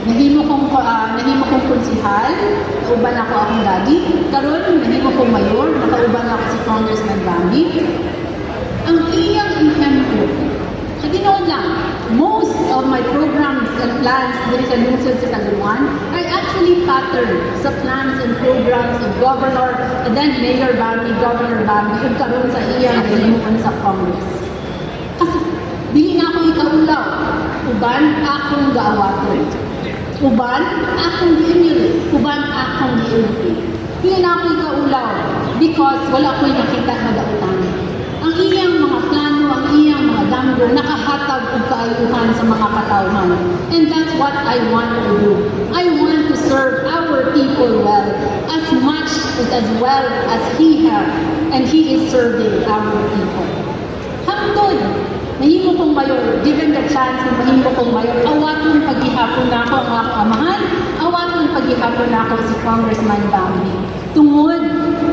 nahimo kong konsihal, nauban ako akong daddy. Karon nahimo kong mayor, nakauban ako si Congressman Bambi. Ang iyang ehemplo, sa ginoon lang, most of my programs and plans diri sa lungsod sa Taguluan are actually patterned sa plans and programs of Governor and then Mayor Bambi, Governor Bambi, ug karon sa iyang himuon sa Congress. Kasi dili na ako ikaulaw, uban akong gaawaton. Uban akong gi-emulate, uban akong gi-emulate. Dili na ako ikaulaw because wala ko'y nakita na dautan. Ang iyang mga plano, ang iyang mga damgo, nakahatag og kaayuhan sa mga katawhan. And that's what I want to do. I want to serve our people well, as much as well as he has, and he is serving our people. Hangtod, mahimo kong mayor, given the chance na mahimo kong mayor, awaton paghihapon na ako ang aking amahan, awaton paghihapon na ako si Congressman Bambi. Tungod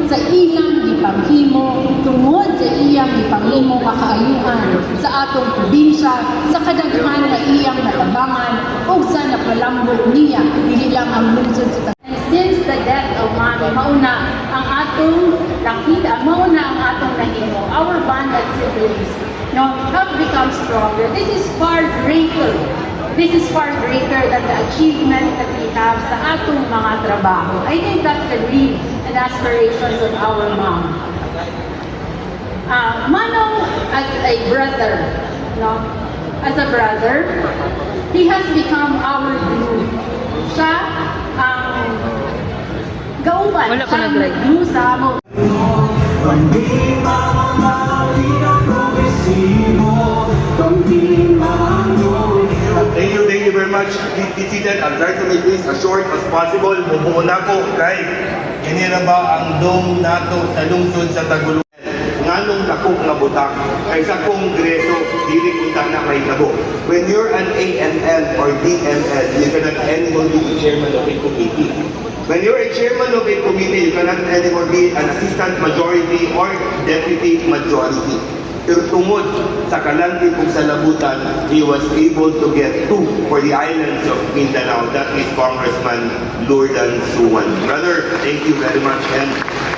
sa iyang gipanghimo, tungod sa iyang gipanghimo kakaayuhan sa atong probinsya, sa kadaghan na iyang natabangan, o sa napalambot niya, dili lang ang lungsod sa And since the death of Mami, mauna ang atong nakita, mauna ang atong nahimo, our bond as siblings, have become stronger. This is far greater. This is far greater than the achievement that we have sa atong mga trabaho. I think that's the dream and aspirations of our mom. Manong, as a brother, he has become our glue. Siya ang gauban, siya ang glue sa amo. Thank you very much. Please be seated. I'll try to make this as short as possible. Mumuna ko kay kinira ba ang dome nato sa lungsod sa Taguluan. Nganong dako nga butang kay sa kongreso dili unta na may tabo. When you're an AML or DML, you cannot anymore be the chairman of a committee. When you're a chairman of a committee, you cannot anymore be an assistant majority or deputy majority. Pero tungod sa kalanti kong salabutan, he was able to get 2 for the islands of Mindanao. That is Congressman Lourdan Suwan. Brother, thank you very much and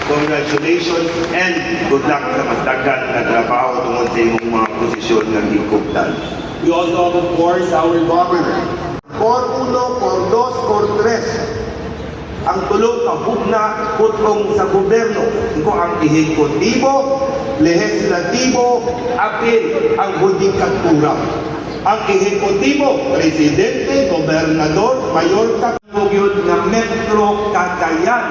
congratulations and good luck sa mas daghan na trabaho tungod sa imong mga posisyon ng gikuptan. We also have, of course, our governor. Cor 1, Cor 2, Cor 3. Ang tulong kabugna kutong sa gobyerno. Ito ang ehekutibo, lehislatibo, apil ang hudikatura. Ang ehekutibo, presidente, gobernador, mayor kapugyod na Metro Cagayan,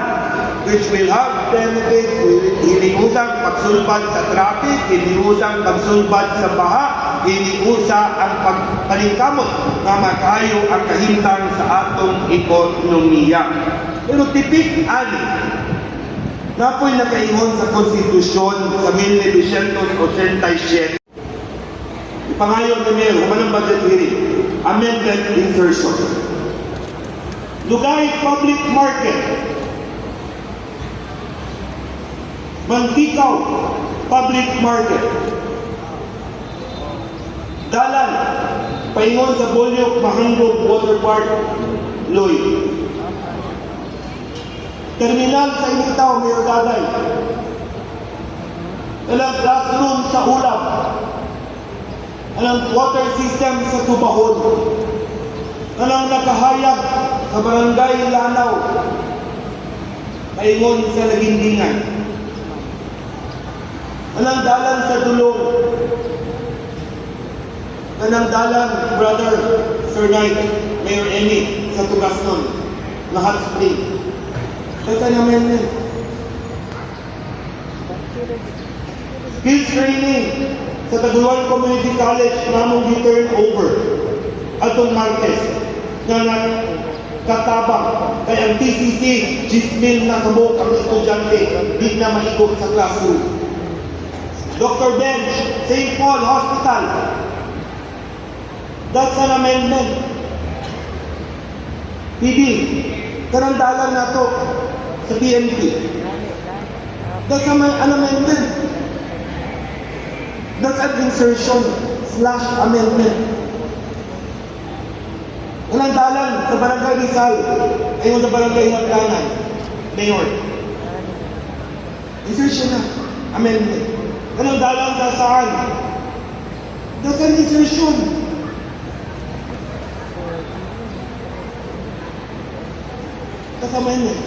which will have benefits, hiniusang pagsulbad sa traffic, hiniusang pagsulbad sa baha, hiniusa ang pagpalingkamot na makayo ang kahintang sa atong ekonomiya. Pero tipik ani na po'y nakaingon sa konstitusyon sa 1987. Ipangayon ni Mayor, humanang budget hearing, amendment insertion. Lugay public market. Mantikaw public market. Dalan, paingon sa Bolyok, Mahanggog Water Park, Loy. Terminal sa Initaw, Mayor Daday. Alang classroom sa Ulap. Alang water system sa Tubahon. Alang nakahayag sa Barangay Lanaw. Paingon sa Lagindingan. Alang dalan sa Dulong. Alang dalan, Brother Sir Knight, Mayor Amy, sa Tugasnon, na hot spring. That's an amendment. Skills training sa Taguluan Community College namong gi-turn over atong Martes nga nagkatabang kay ang TCC 10,000 na kabuk ang estudyante di na maikot sa classroom. Dr. Bench, St. Paul Hospital. That's an amendment. PD, karandalan na to sa PNP. That's an amendment. That's an insertion / amendment. Walang dalang sa Barangay Rizal, ayun sa Barangay Hapdanan, Mayor. Insertion na, amendment. Walang dalang sa saan? That's an insertion. That's amendment.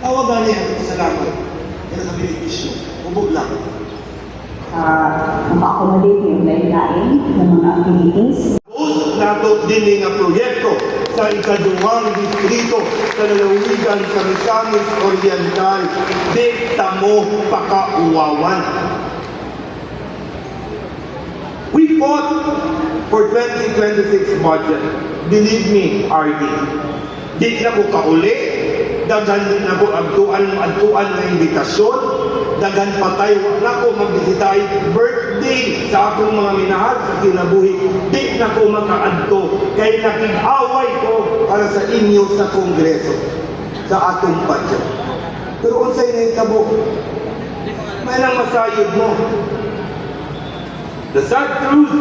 Tawagan niya ang kasalamat. Yan ang benepisyo. Ubog lang. Maka-accommodate yung lain-lain ng mga activities. Usap nato din nga proyekto sa ikaduhang distrito sa lalawigan sa Misamis Oriental. Di tamo pakauwawan. We fought for 2026 budget. Believe me, RD. Di na ko kauli. Dagan na ko agtuan na imbitasyon. Dagan patay, wala ko magbisitay birthday sa akong mga minahal sa kinabuhi. Di na ko makaadto kay nakig-away ko para sa inyo sa Kongreso sa atong budget. Pero unsay na itabo, may nang masayod mo. The sad truth,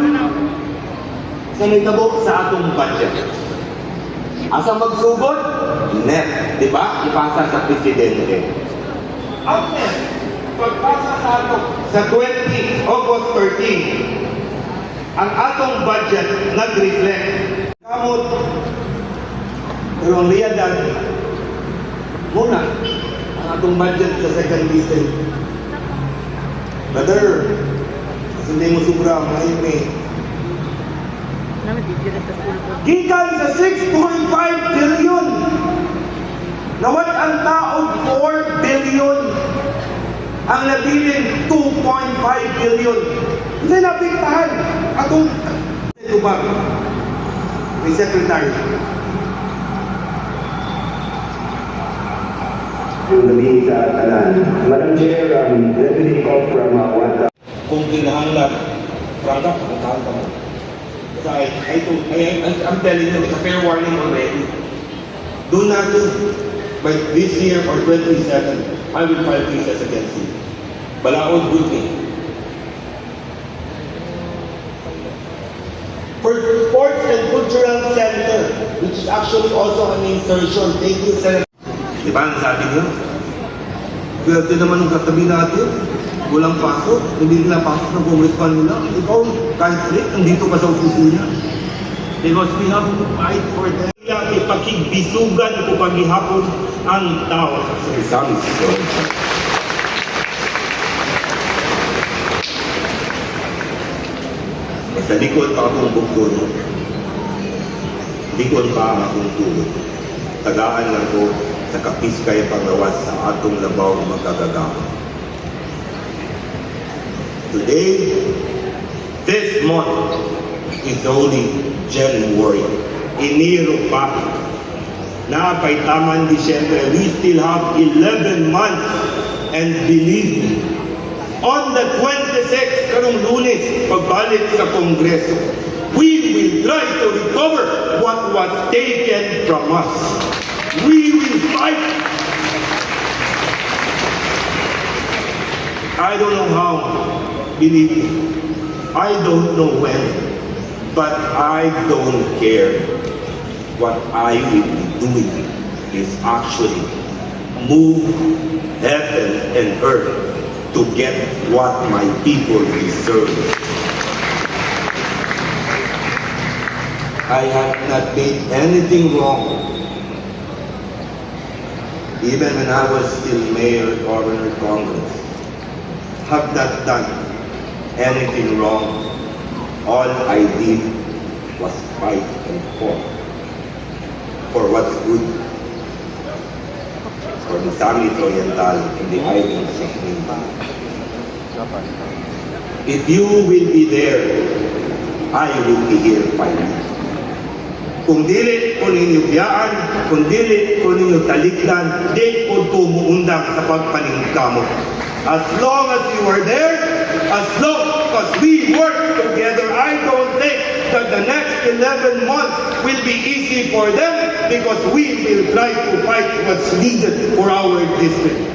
sa naitabo sa atong budget. Asa magsugod? Net, di ba? Ipasa sa presidente. Ang net, pagpasa sa ato sa 20 August 13, ang atong budget nag-reflect. Kamot, pero ang realidad, muna, ang atong budget sa second listen. Brother, hindi mo sobra, may gikan sa 6.5 billion. Nawat ang taog 4 billion. Ang nabilin 2.5 billion. Hindi napintahan. Atong tubag. May secretary. Gabi sa tanan. Madam Chair, let me take off from what Kung kinahanglan, prangka, pagkakahan ka mo. Kasi I'm telling you, it's a fair warning already. Do not do, by this year or 27, I will file cases against you. Balaod, good me. For Sports and Cultural Center, which is actually also an insertion. Thank you, Senator. Di ba ang sabi niyo? Pwede naman ang katabi natin. Walang pasok. Hindi nila pasok ng congressman nila. Ikaw, kahit rin, nandito ka sa opisina. Because we have to fight for them. Kaya ipakigbisugan o paghihapon ang tao sa Misamis. Sa likod pa akong bukod. Likod pa akong tulog. Tagaan lang ko sa kapiskay panglawas sa atong labaw magkagagawa. Today, this month is only January. Enero pa. Napay taman Disyembre. We still have 11 months. And believe me, on the 26th, karong Lunes, pagbalik sa Kongreso, we will try to recover what was taken from us. We will fight. I don't know how, believe me. I don't know when, but I don't care. What I will be doing is actually move heaven and earth to get what my people deserve. I have not made anything wrong. Even when I was still mayor, governor, Congress, have not done anything wrong. All I did was fight and fought for what's good for the Misamis Oriental and the islands of Mindanao. If you will be there, I will be here fighting. Kung dili ko ninyo biyaan, kung dili ko ninyo talikdan, di ko muundang sa pagpaningkamot. As long as you are there, as long as we work together, I don't think that the next 11 months will be easy for them because we will try to fight what's needed for our district.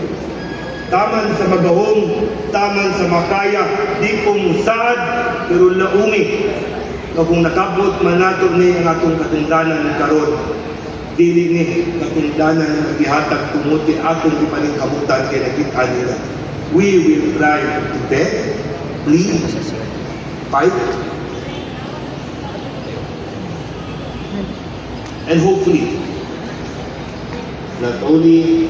Taman sa magahong, taman sa makaya, di ko musad, pero laumi. nga kung nakabot man nato ni ang atong katungdanan karon, dili ni katungdanan nga gihatag tumuti atong ipaningkamutan kay nakita nila. We will try to beg, plead, fight, and hopefully not only